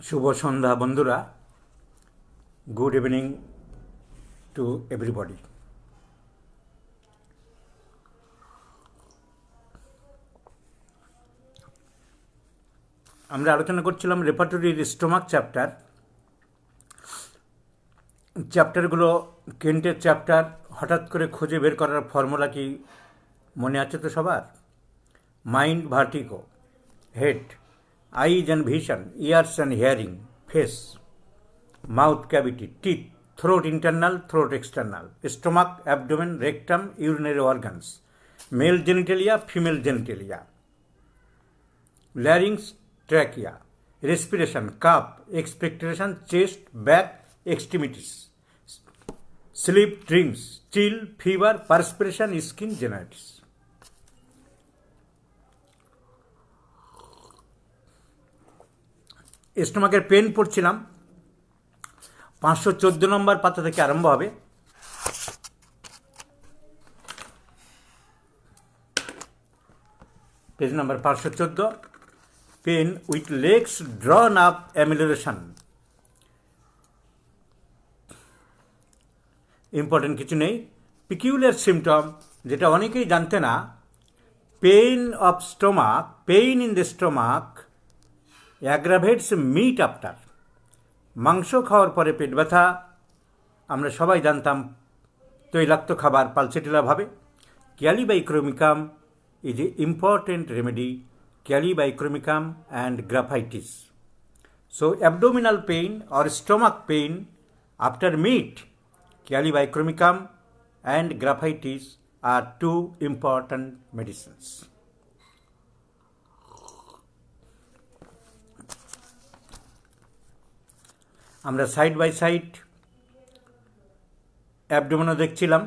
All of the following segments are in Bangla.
শুভ সন্ধ্যা বন্ধুরা, গুড ইভিনিং টু এভরিবডি। আমরা আলোচনা করছিলাম রেপার্টরির স্টোমাক চ্যাপ্টারগুলো কেন্টের চ্যাপ্টার। হঠাৎ করে খুঁজে বের করার ফর্মুলা কি মনে আছে তো সবার? Mind, vertigo; head, eyes and vision; ears and hearing; face, mouth cavity; teeth; throat internal, throat external; stomach, abdomen, rectum, urinary organs; male genitalia, female genitalia; larynx, trachea; respiration, cough; expectoration, chest, back, extremities; sleep, dreams; chill, fever; perspiration, skin, generalities. স্টোমাকের পেন পড়ছিলাম, 514 নম্বর পাতা থেকে আরম্ভ হবে। Page number 514। Pain with legs drawn up amelioration. Important কিছু নেই। পিকিউলিয়ার সিমটম, যেটা অনেকেই জানতে না, pain of stomach, pain in the stomach aggravates meat after. মাংস খাওয়ার পরে পেট ব্যথা আমরা সবাই জানতাম তৈলাক্ত খাবার পালসেটিলাভাবে। ক্যালিবাইক্রোমিকাম is an important remedy, Calibachromicum and graphitis. So abdominal pain or stomach pain after meat, Calibachromicum and graphitis are two important medicines. আমরা সাইড বাই সাইড অ্যাবডোমেনও দেখছিলাম।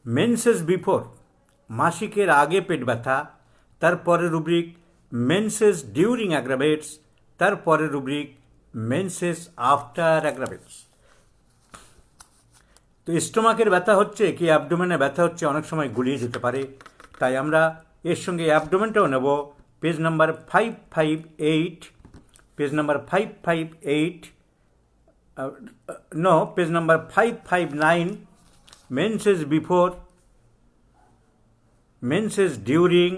মেন্সেস বিফোর, মাসিকের আগে পেট ব্যথা, তারপরে রুব্রিক মেন্সেস ডিউরিং অ্যাগ্রাভেটস, তারপরে রুব্রিক মেন্সেস আফটার অ্যাগ্রাভেটস। তো স্টোমাকের ব্যথা হচ্ছে কি অ্যাবডোমেনে ব্যথা হচ্ছে, অনেক সময় গুলিয়ে যেতে পারে, তাই আমরা এর সঙ্গে অ্যাবডোমেনটাও নেব। Page number 558, page number 558, no, page number 559, menses before, menses during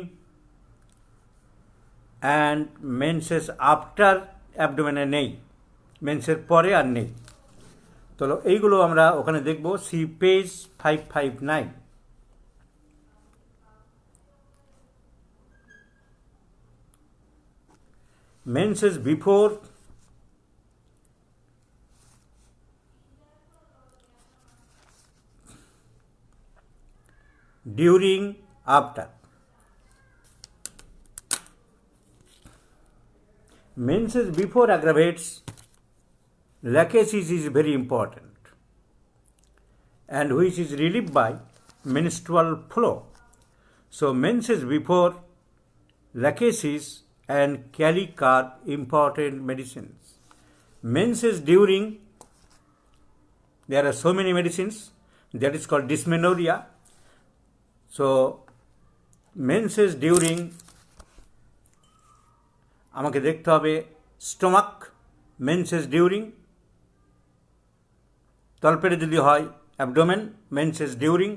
and menses after অ্যাবডোমেনে নেই, মেন্সের পরে আর নেই। তো এইগুলো আমরা ওখানে দেখব। See page 559। menses before, during, after. Menses before aggravates, lachesis is very important, and which is relieved by menstrual flow. So menses before, lachesis and calic are important medicines. Menses during, there are so many medicines, that is called dysmenorrhea. So menses during আমাকে দেখতে হবে স্টোমাক, মেন্সেস ডিউরিং। তলপেটে যদি হয় অ্যাবডোমেন, মেন্সেস ডিউরিং।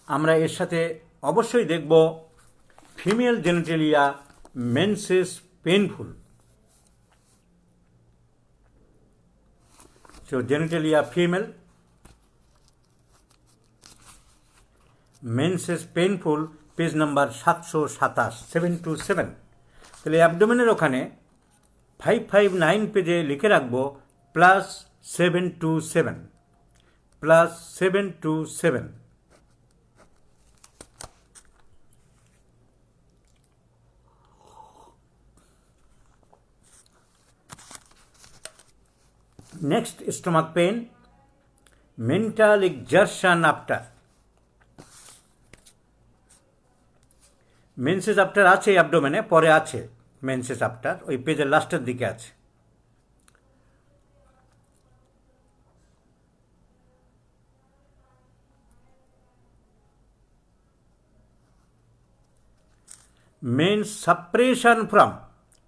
আমরা এর সাথে অবশ্যই দেখব female genitalia, menses painful. So genitalia female, menses painful, page number 727, 727। তাহলে অ্যাবডোমেনের ওখানে 559 পেজে লিখে রাখবো +727, +727। Next, stomach pain, mental exertion after. Menses after আছে অ্যাবডোমেনে, পরে আছে মেন্সেস আফটার, ওই পেজের লাস্টের দিকে আছে। মেন্স সাপ্রেশন ফ্রম,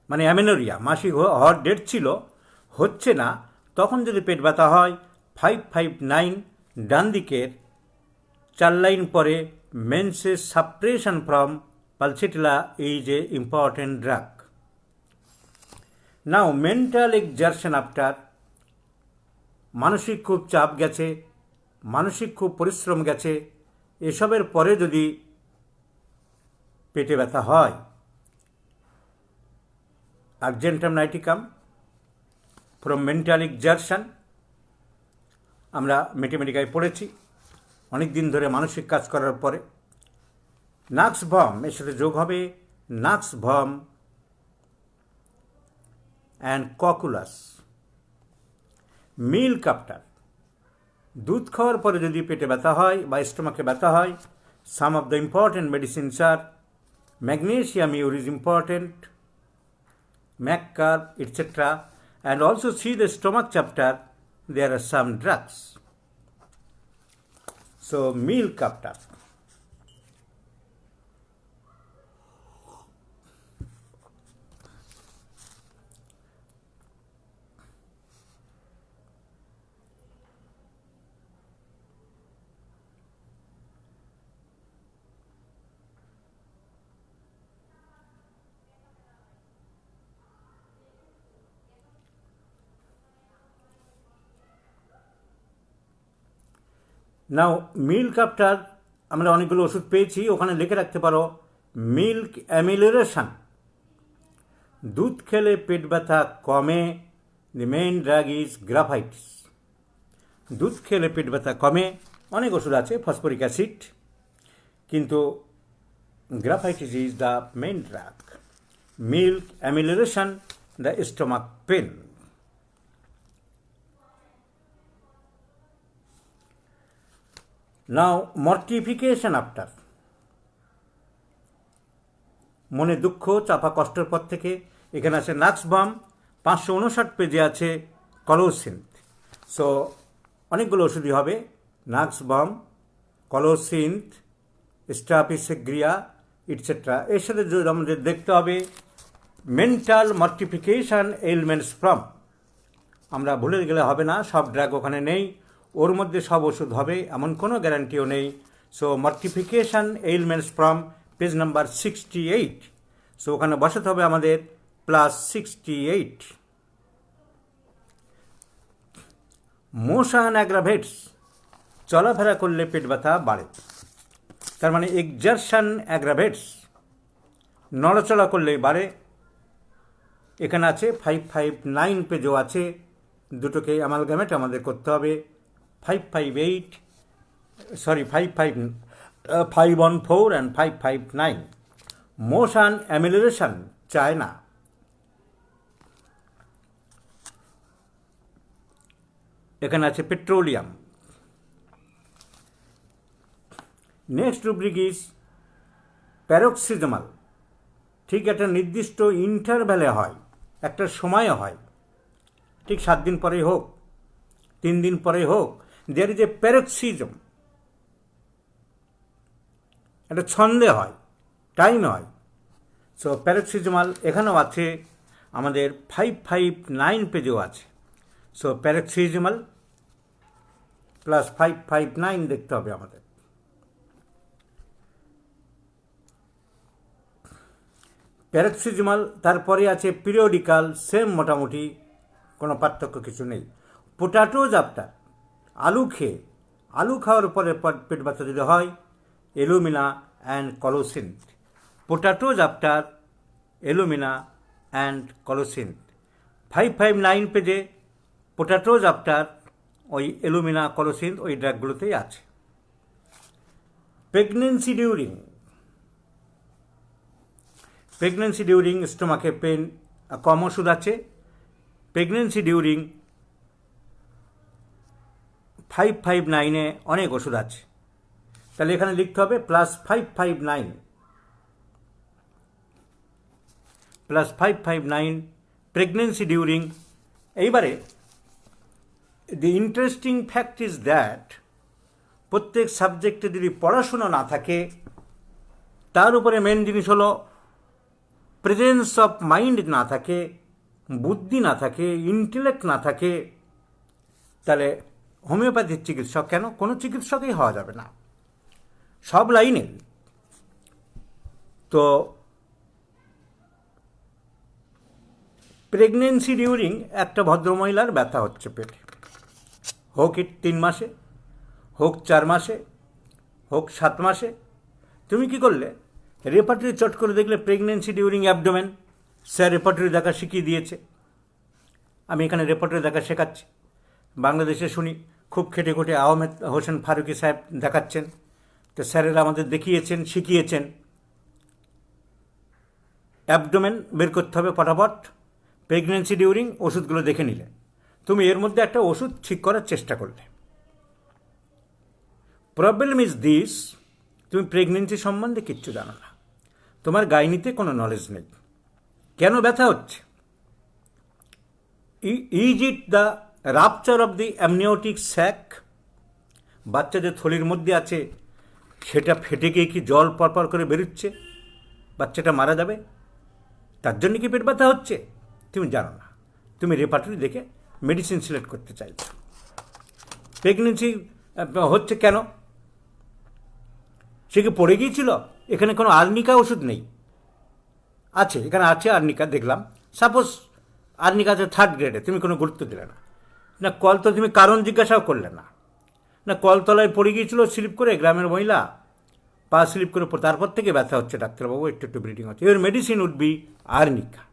মানে অ্যামেনোরিয়া, মাসিক হওয়ার ডেট ছিল, হচ্ছে না, তখন যদি পেট ব্যথা হয় 559 ডান দিকের 4 লাইন পরে menses suppression from pulsatilla is a important drug. Now mental exertion after, মানসিক খুব চাপ গেছে, মানসিক খুব পরিশ্রম গেছে, এসবের পরে যদি পেটে ব্যথা হয়, আর্জেন্টাম নাইটিকাম ফ্রম মেন্টাল এক্সারশন, আমরা ম্যাথমেটিকায় পড়েছি অনেক দিন ধরে মানসিক কাজ করার পরে। নাক্স ভম, এর সাথে যোগ হবে নাক্স ভম অ্যান্ড ককুলাস। মিল্ক আফটার, দুধ খাওয়ার পরে যদি পেটে ব্যথা হয় বা স্টোমাকে ব্যথা হয়, some of the important medicines are magnesium your is important, ম্যাককার, etc. And also see the stomach chapter, there are some drugs. So milk after. Now milk after আমরা অনেকগুলো ওষুধ পেয়েছি, ওখানে লিখে রাখতে পারো মিল্ক অ্যামিলেশন, দুধ খেলে পেট ব্যথা কমে, the main drug is graphites. দুধ খেলে পেট ব্যথা কমে, অনেক ওষুধ আছে, ফসফরিক অ্যাসিড, কিন্তু graphites is the main drug. Milk amelioration the stomach pain. Now mortification after, মনে দুঃখ চাপা কষ্টের পর থেকে, এখানে আছে নাক্সবাম, 559 পেজে আছে কলোসিন্থ। সো অনেকগুলো ওষুধই হবে, নাক্সবাম, কলোসিন্থ, স্ট্রাপিসেগ্রিয়া, etc. এর সাথে আমাদের দেখতে হবে মেন্টাল মর্টিফিকেশন এলিমেন্টস ফ্রম, আমরা ভুলে গেলে হবে না, সব ড্রাগ ওখানে নেই, ওর মধ্যে সব ওষুধ হবে এমন কোনো গ্যারান্টিও নেই। So mortification elements from page number 68, so ওখানে বসাতে হবে আমাদের +68। মোশন অ্যাগ্রাভেটস, চলাফেরা করলে পেট ব্যথা বাড়ে, তার মানে এক্সারশন অ্যাগ্রাভেটস, নড়াচড়া করলেই বাড়ে। এখানে আছে 559 পেজও আছে, দুটোকে অ্যামালগামেট আমাদের করতে হবে। 514 and 559। মোশন অ্যামিলেশন চায় না। এখানে আছে petroleum. Next rubric is paroxysmal, ঠিক একটা নির্দিষ্ট ইন্টারভ্যালে হয়, একটা সময়ে হয়, ঠিক 7 দিন পরেই হোক, 3 দিন পরে হোক, দেয়ার ইজ এ প্যারক্সিজম, একটা ছন্দে হয়, টাইমে হয়। সো প্যারক্সিজমাল এখানেও আছে, আমাদের 559 পেজেও আছে। সো প্যারক্সিজমাল +559 দেখতে হবে আমাদের। প্যারক্সিজমাল, তারপরে আছে পিরিয়ডিক্যাল, সেম মোটামুটি, কোনো পার্থক্য কিছু নেই। পোটাটোজ আফটার, আলু খাওয়ার পরে পেট ব্যথা যদি হয়, alumina and colocynth. Potatoes after alumina and colocynth. 559 পেজে পোটাটোজ আফটার ওই এলুমিনা, কলোসিন্থ, ওই ড্রাগগুলোতেই আছে। প্রেগনেন্সি ডিউরিং স্টোমাকে পেন কম ওষুধ আছে। প্রেগনেন্সি ডিউরিং 559-এ অনেক ওষুধ আছে, তাহলে এখানে লিখতে হবে +559 প্রেগনেন্সি ডিউরিং। এইবারে দি ইন্টারেস্টিং ফ্যাক্ট ইজ দ্যাট প্রত্যেক সাবজেক্টে যদি পড়াশোনা না থাকে, তার উপরে মেন জিনিস হলো প্রেজেন্স অফ মাইন্ড না থাকে, বুদ্ধি না থাকে, ইন্টেলেক্ট না থাকে, তাহলে হোমিওপ্যাথির চিকিৎসক কেন, কোনো চিকিৎসকই হওয়া যাবে না সব লাইনে। তো প্রেগনেন্সি ডিউরিং একটা ভদ্রমহিলার ব্যথা হচ্ছে পেটে, হোক 3 মাসে, হোক 4 মাসে, হোক 7 মাসে, তুমি কি করলে, রেপার্টরি চট করে দেখলে pregnancy during abdomen. Sir repertory দেখা শিখিয়ে দিয়েছে, আমি এখানে রেপার্টরি দেখা শেখাচ্ছি। বাংলাদেশে শুনি খুব খেটে খুঁটে আহমেদ হোসেন ফারুকি সাহেব দেখাচ্ছেন, তো স্যারেরা আমাদের দেখিয়েছেন, শিখিয়েছেন। অ্যাবডোমেন বের করতে হবে ফটাফট, প্রেগনেন্সি ডিউরিং ওষুধগুলো দেখে নিলে, তুমি এর মধ্যে একটা ওষুধ ঠিক করার চেষ্টা করলে। প্রবলেম ইজ দিস, তুমি প্রেগনেন্সি সম্বন্ধে কিচ্ছু জানো না, তোমার গাইনিতে কোনো নলেজ নেই। কেন ব্যথা হচ্ছে? Is it the rupture of the amniotic sac? বাচ্চা যে থলির মধ্যে আছে সেটা ফেটে গিয়ে কি জল পরপর করে বেরোচ্ছে, বাচ্চাটা মারা যাবে, তার জন্য কি পেট ব্যথা হচ্ছে? তুমি জানো না, তুমি রেপার্টরি দেখে মেডিসিন সিলেক্ট করতে চাইছ। প্রেগনেন্সি হচ্ছে কেন? সে কি পড়ে গিয়েছিল? এখানে কোনো আর্নিকা ওষুধ নেই, আছে এখানে আছে আর্নিকা দেখলাম, সাপোজ আর্নিকা আছে 3rd গ্রেডে, তুমি কোনো গুরুত্ব দিলে না, না কল তো তুমি কারণ জিজ্ঞাসাও করলে না, না কলতলায় পড়ে গিয়েছিল স্লিপ করে, গ্রামের মহিলা পা স্লিপ করে, তারপর থেকে ব্যথা হচ্ছে ডাক্তারবাবু, একটু একটু ব্লিডিং হচ্ছে, এর মেডিসিন উড বি আর্নিকা।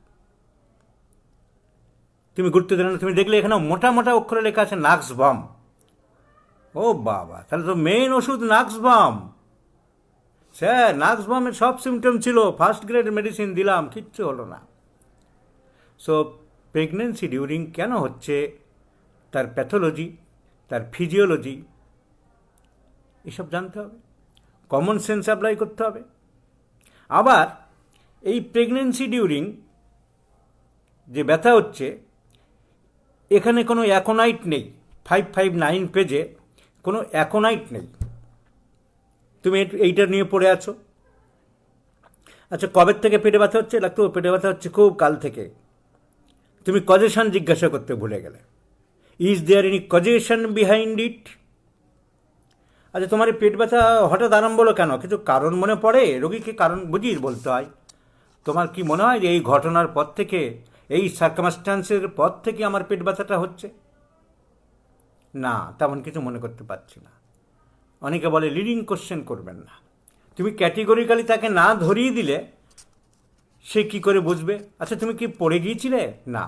তুমি গুরুত্ব দিলে না, তুমি দেখলে এখানে মোটা মোটা অক্ষরে লেখা আছে নাক্স বাম। ও বাবা, তাহলে তো মেইন ওষুধ নাক্স বাম। স্যার নাক্স বামের সব সিমটম ছিল, 1st গ্রেড মেডিসিন দিলাম, কিচ্ছু হলো না। সো প্রেগনেন্সি ডিউরিং কেন হচ্ছে, তার প্যাথোলজি, তার ফিজিওলজি, এসব জানতে হবে, কমন সেন্স অ্যাপ্লাই করতে হবে। আবার এই প্রেগনেন্সি ডিউরিং যে ব্যথা হচ্ছে, এখানে কোনো অ্যাকোনাইট নেই, 559 পেজে কোনো অ্যাকোনাইট নেই। তুমি এইটা নিয়ে পড়ে আছো। আচ্ছা, কবে থেকে পেটে ব্যথা হচ্ছে? লাগতো পেটে ব্যথা হচ্ছে খুব কাল থেকে। তুমি কজেশন জিজ্ঞাসা করতে ভুলে গেলে। Is there any causation behind it? আচ্ছা, তোমার এই পেট ব্যথা হঠাৎ আরম্ভ হলো কেন? কিছু কারণ মনে পড়ে? রোগীকে কারণ বুঝিয়ে বলতে হয়। তোমার কি মনে হয় যে এই ঘটনার পর থেকে, এই সার্কামস্ট্যান্সের পর থেকে আমার পেট ব্যথাটা হচ্ছে? না, তেমন কিছু মনে করতে পারছি না। অনেকে বলে লিডিং কোশ্চেন করবেন না। তুমি ক্যাটেগরিক্যালি তাকে না ধরিয়ে দিলে সে কি করে বুঝবে? আচ্ছা, তুমি কি পড়ে গিয়েছিলে? না।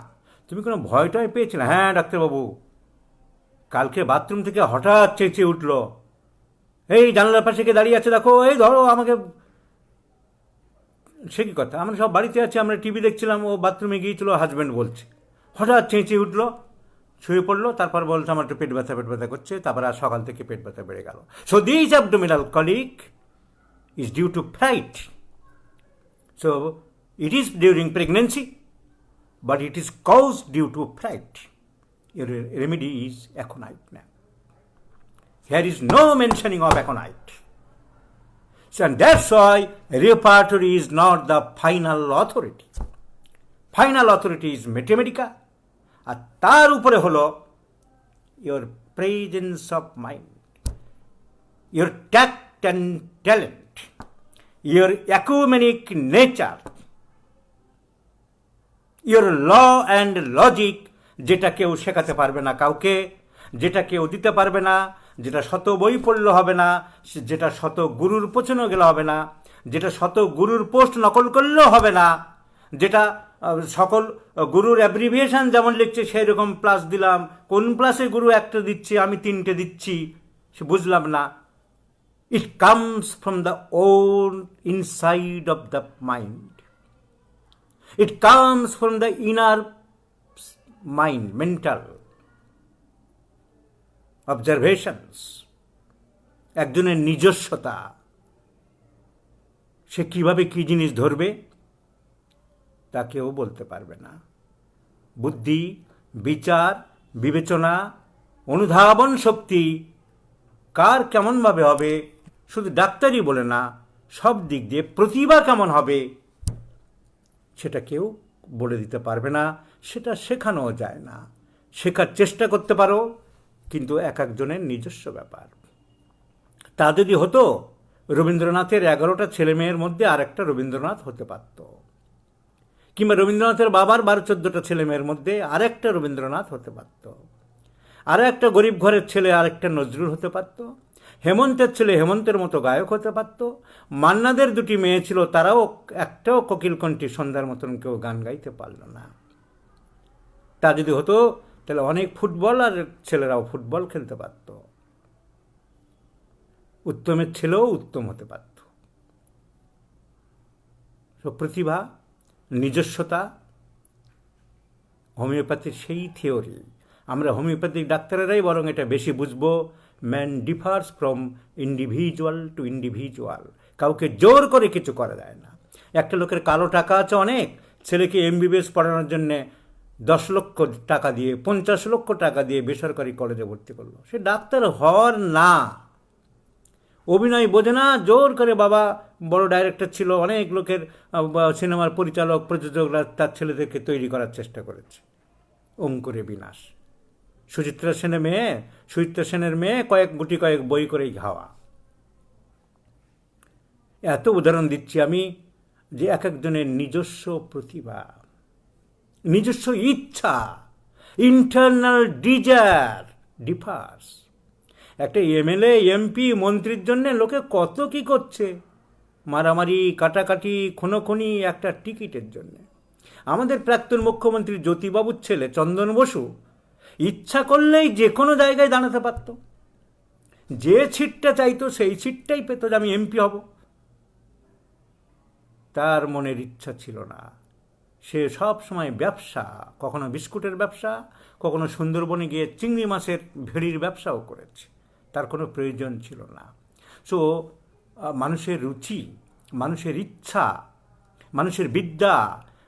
তুমি কোনো ভয় টয় পেয়েছিলে? হ্যাঁ ডাক্তারবাবু, কালকে বাথরুম থেকে হঠাৎ চেঁচিয়ে উঠল, এই জানলার পাশে কে দাঁড়িয়ে আছে দেখো, এই ধরো আমাকে। সে কি কথা? আমরা সব বাড়িতে আছি, আমরা টিভি দেখছিলাম, ও বাথরুমে গিয়েছিল, হাজব্যান্ড বলছে, হঠাৎ চেঁচিয়ে উঠলো, শুয়ে পড়লো, তারপর বলছে আমার একটু পেট ব্যথা করছে, তারপর আর সকাল থেকে পেট ব্যথা বেড়ে গেল। So this abdominal colic is due to fright. So it is during pregnancy, but it is caused due to fright. Your remedy is aconite. Here is no mentioning of aconite. So, and that's why repertory is not the final authority. Final authority is mathematica. আর তার উপরে হলো your presence of mind, your tact and talent, your ecumenic nature, your law and logic, যেটা কেউ শেখাতে পারবে না কাউকে, যেটা কেউ দিতে পারবে না, যেটা শত বই পড়লে হবে না, যেটা শত গুরুর পেছনে গেলে হবে না, যেটা শত গুরুর পোস্ট নকল করলেও হবে না, যেটা সকল গুরুর অ্যাব্রিভিয়েশন যেমন লিখছে সেই রকম প্লাস দিলাম, কোন প্লাসে গুরু একটা দিচ্ছে আমি 3টে দিচ্ছি, সে বুঝলাম না। It comes from the own inside of the mind. It comes from the inner mind, mental observations. একজনের নিজস্বতা, সে কিভাবে কি জিনিস ধরবে তা কেউ বলতে পারবে না। বুদ্ধি, বিচার, বিবেচনা, অনুধাবন শক্তি কার কেমনভাবে হবে, শুধু ডাক্তারই বলে না, সব দিক দিয়ে প্রতিভা কেমন হবে সেটা কেউ বলে দিতে পারবে না, সেটা শেখানোও যায় না। শেখার চেষ্টা করতে পারো, কিন্তু এক একজনের নিজস্ব ব্যাপার। তা যদি হতো, রবীন্দ্রনাথের 11টা ছেলে মেয়ের মধ্যে আরেকটা রবীন্দ্রনাথ হতে পারত, কিংবা রবীন্দ্রনাথের বাবার 12-14টা ছেলে মেয়ের মধ্যে আরেকটা রবীন্দ্রনাথ হতে পারত, আর একটা গরিব ঘরের ছেলে আরেকটা নজরুল হতে পারত, হেমন্তের ছেলে হেমন্তের মতো গায়ক হতে পারত, মান্নাদের 2টি মেয়ে ছিল, তারাও একটাও কোকিলকণ্ঠী সন্ধ্যার মতন কেউ গান গাইতে পারল না। তা যদি হতো, তাহলে অনেক ফুটবলার ছেলেরাও ফুটবল খেলতে পারত, উত্তমের ছেলেও উত্তম হতে পারত। প্রতিভা, নিজস্বতা, হোমিওপ্যাথির সেই থিওরি। আমরা হোমিওপ্যাথিক ডাক্তারেরাই বরং এটা বেশি বুঝবো। Man differs from individual two individual. কাউকে জোর করে কিছু করা যায় না। একটা লোকের কালো টাকা আছে অনেক, ছেলেকে MBBS পড়ানোর জন্যে 10 লক্ষ টাকা দিয়ে, 50 লক্ষ টাকা দিয়ে বেসরকারি কলেজে ভর্তি করলো। সে ডাক্তার হওয়ার না, অভিনয় বোঝে না, জোর করে বাবা বড় ডাইরেক্টর ছিল, অনেক লোকের সিনেমার পরিচালক প্রযোজকরা তার ছেলেদেরকে তৈরি করার চেষ্টা করেছে। অঙ্কুরে বিনাশ। সুচিত্রা সেনের মেয়ে কয়েক বই করেই খাওয়া। এত উদাহরণ দিচ্ছি আমি যে এক একজনের নিজস্ব প্রতিভা, নিজস্ব ইচ্ছা, ইন্টারনাল ডিজায়ার ডিফার্স। একটা MLA MP মন্ত্রীর জন্য লোকে কত কি করছে, মারামারি, কাটাকাটি, খুনোখুনি একটা টিকিটের জন্য। আমাদের প্রাক্তন মুখ্যমন্ত্রী জ্যোতিবাবুর ছেলে চন্দন বসু ইচ্ছা করলেই যে কোনো জায়গায় দাঁড়াতে পারত, যে সিটটা চাইতো সেই সিটটাই পেত, যে আমি MP হব। তার মনের ইচ্ছা ছিল না। সে সব সময় ব্যবসা, কখনো বিস্কুটের ব্যবসা, কখনো সুন্দরবনে গিয়ে চিংড়ি মাছের ভেড়ির ব্যবসাও করেছে। তার কোনো প্রয়োজন ছিল না। সো মানুষের রুচি, মানুষের ইচ্ছা, মানুষের বিদ্যা,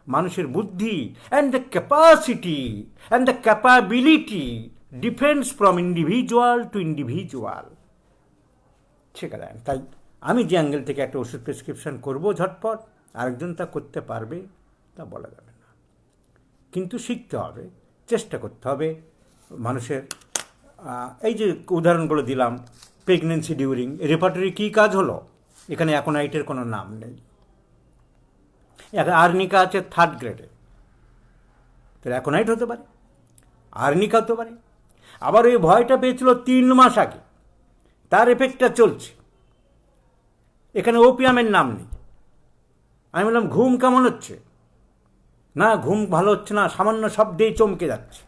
মানুষের বুদ্ধি and the capacity and the capability defence from individual two individual. শেখা যায়। তাই আমি যে অ্যাঙ্গেল থেকে একটা ওষুধ প্রেসক্রিপশন করব ঝটপট, আরেকজন তা করতে পারবে তা বলা যাবে না। কিন্তু শিখতে হবে, চেষ্টা করতে হবে। মানুষের এই যে উদাহরণগুলো দিলাম, প্রেগনেন্সি ডিউরিং, রেপার্টরি কী কাজ হলো? এখানে অ্যাকোনাইটের কোনো নাম নেই। আর্নিকা আছে 3rd গ্রেডে, তাহলে অ্যাকোনাইট হতে পারে, আর্নিকা হতে পারে। আবার ওই ভয়টা পেয়েছিল 3 মাস আগে, তার এফেক্টটা চলছে। এখানে ওপিয়ামের নাম নেই। আমি বললাম ঘুম কেমন হচ্ছে? না, ঘুম ভালো হচ্ছে না, সামান্য শব্দেই চমকে যাচ্ছে।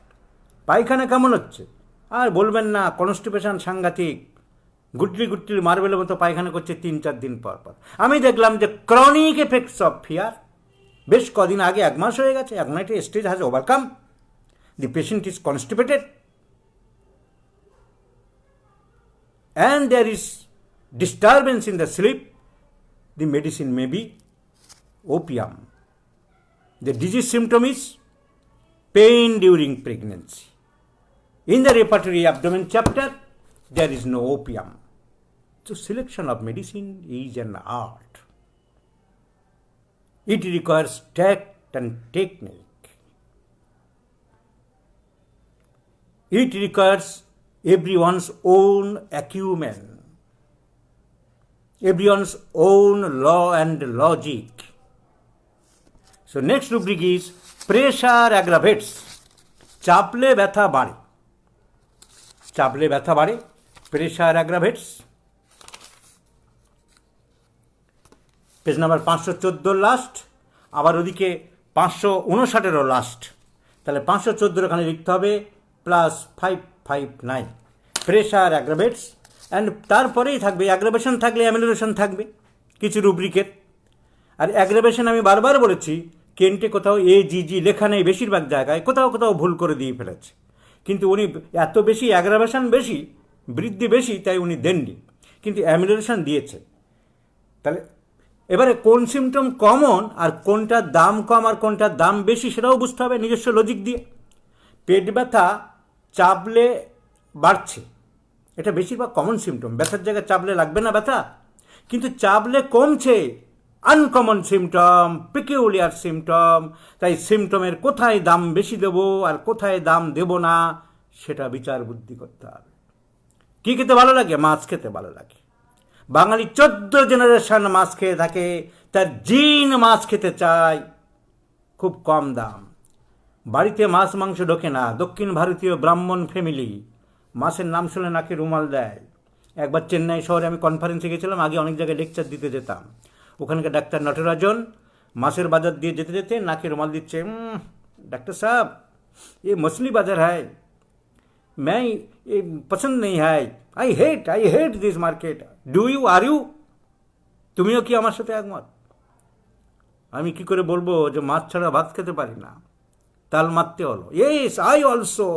পায়খানা কেমন হচ্ছে? আর বলবেন না, কনস্টিপেশন সাংঘাতিক, গুটলি মার্বেলের মতো পায়খানা করছে 3-4 দিন পর পর। আমি দেখলাম যে ক্রনিক এফেক্টস অফ ফিয়ার, বেশ কদিন আগে, 1 মাস হয়ে গেছে, অ্যাকোনাইটের stage has overcome, the patient is constipated and there is disturbance in the sleep. The medicine may be opium. The disease symptom is pain during pregnancy. In the repertory abdomen chapter, there is no opium. So selection of medicine is an art. It requires tact and technique. It requires everyone's own acumen, everyone's own law and logic. So next rubric is pressure aggravates. চাপলে ব্যথা বাড়ে, চাপলে ব্যথা বাড়ে, pressure aggravates. Page number 514 last, আবার ওদিকে 559 লাস্ট। তাহলে 514 এখানে লিখতে হবে +559 প্রেশার অ্যাগ্রাভেটস। অ্যান্ড তারপরেই থাকবে অ্যাগ্রাভেশন, থাকলে অ্যামিলোরেশন থাকবে কিছু রুব্রিকের। আর অ্যাগ্রাভেশন আমি বারবার বলেছি, কেন্টে কোথাও AGG লেখা নেই, বেশিরভাগ জায়গায় কোথাও কোথাও ভুল করে দিয়ে ফেলেছে। কিন্তু উনি এত বেশি অ্যাগ্রাভেশন বেশি, বৃদ্ধি বেশি, তাই উনি দেননি, কিন্তু অ্যামিলোরেশন দিয়েছে। তাহলে এবারে কোন সিমটম কমন আর কোনটার দাম কম আর কোনটার দাম বেশি সেটাও বুঝতে হবে নিজস্ব লজিক দিয়ে। পেট ব্যথা চাপলে বাড়ছে, এটা বেশিরভাগ কমন সিমটম। ব্যথার জায়গায় চাপলে লাগবে না ব্যথা, কিন্তু চাপলে কমছে, আনকমন সিমটম, পিকিউলিয়ার সিমটম। তাই সিমটমের কোথায় দাম বেশি দেব আর কোথায় দাম দেব না সেটা বিচার বুদ্ধি করতে হবে। কী খেতে ভালো লাগে? মাছ খেতে ভালো লাগে। বাঙালি 14 জেনারেশন মাছ খেয়ে থাকে, তার জিন মাছ খেতে চায়। খুব কম দাম, বাড়িতে মাছ মাংস ঢোকে না। দক্ষিণ ভারতীয় ব্রাহ্মণ ফ্যামিলি, মাছের নাম শুনে নাকে রুমাল দেয়। একবার চেন্নাই শহরে আমি কনফারেন্সে গেছিলাম, আগে অনেক জায়গায় লেকচার দিতে যেতাম। ওখানকার ডাক্তার নটরাজন মাছের বাজার দিয়ে যেতে যেতে নাকে রুমাল দিচ্ছে। ডাক্তার সাহেব, ये मछली बाजार है, मैं ये पसंद नहीं है, I hate this market, do you, are you? তুমিও কি আমার সাথে একমত? আমি কি করে বলবো যে মাছ ছাড়া ভাত খেতে পারি না? তাল মারতে হলো, ইয়েস আই অলসো।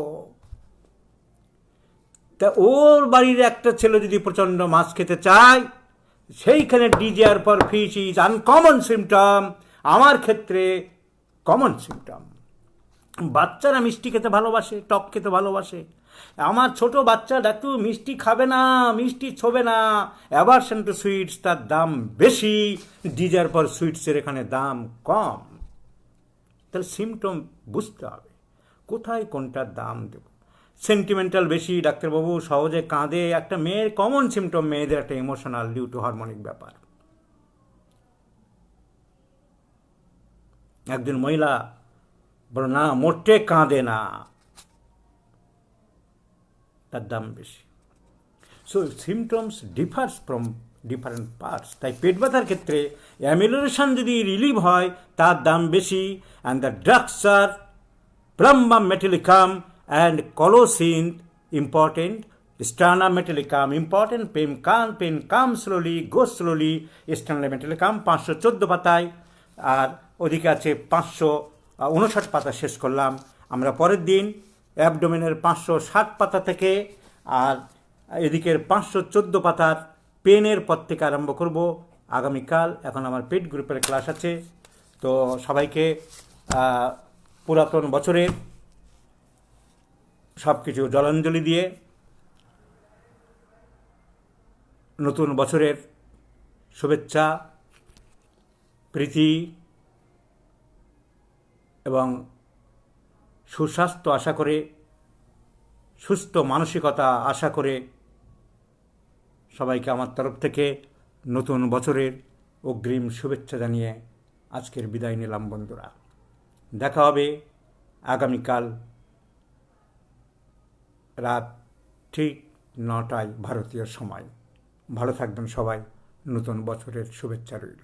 তা ওর বাড়ির একটা ছেলে যদি প্রচণ্ড মাছ খেতে চায়, সেইখানে DGR for fish is uncommon symptom, আমার ক্ষেত্রে কমন সিমটম। বাচ্চারা মিষ্টি খেতে ভালোবাসে, টক খেতে ভালোবাসে। আমার ছোট বাচ্চা একটু মিষ্টি খাবে না, মিষ্টি ছোবে না, অ্যাভারশন টু সুইটস, তার দাম বেশি। ডিজায়ার ফর সুইটসের এখানে দাম কম। তাহলে সিমটম বুঝতে হবে কোথায় কোনটার দাম দেব। সেন্টিমেন্টাল বেশি, ডাক্তারবাবু সহজে কাঁদে, একটা মেয়ের কমন সিমটম, মেয়েদের একটা ইমোশনাল ডিউ টু হারমোনিক ব্যাপার। একজন মহিলা বলো না মোটে কাঁদে না, তার দাম বেশি। So symptoms differs from different parts. তাই পেট ব্যথার ক্ষেত্রে অ্যামিলোরেশন যদি রিলিভ হয় তার দাম বেশি। And the drugs are plumbum metallicum and colocynth important, stannum metallicum important, pain come slowly, go slowly. Stannum metallicum 514 পাতায়, আর ওদিকে আছে 559 পাতা শেষ করলাম আমরা। পরের দিন অ্যাবডোমেনের 560 পাতা থেকে আর এদিকের 514 পাতার পেনের পর থেকে আরম্ভ করব আগামীকাল। এখন আমার পেট গ্রুপের ক্লাস আছে। তো সবাইকে পুরাতন বছরের সব কিছু জলাঞ্জলি দিয়ে নতুন বছরের শুভেচ্ছা, প্রীতি এবং সুস্বাস্থ্য আশা করে, সুস্থ মানসিকতা আশা করে সবাইকে আমার তরফ থেকে নতুন বছরের অগ্রিম শুভেচ্ছা জানিয়ে আজকের বিদায় নিলাম বন্ধুরা। দেখা হবে আগামীকাল রাত ঠিক 9টায় ভারতীয় সময়। ভালো থাকবেন সবাই, নতুন বছরের শুভেচ্ছা রইল।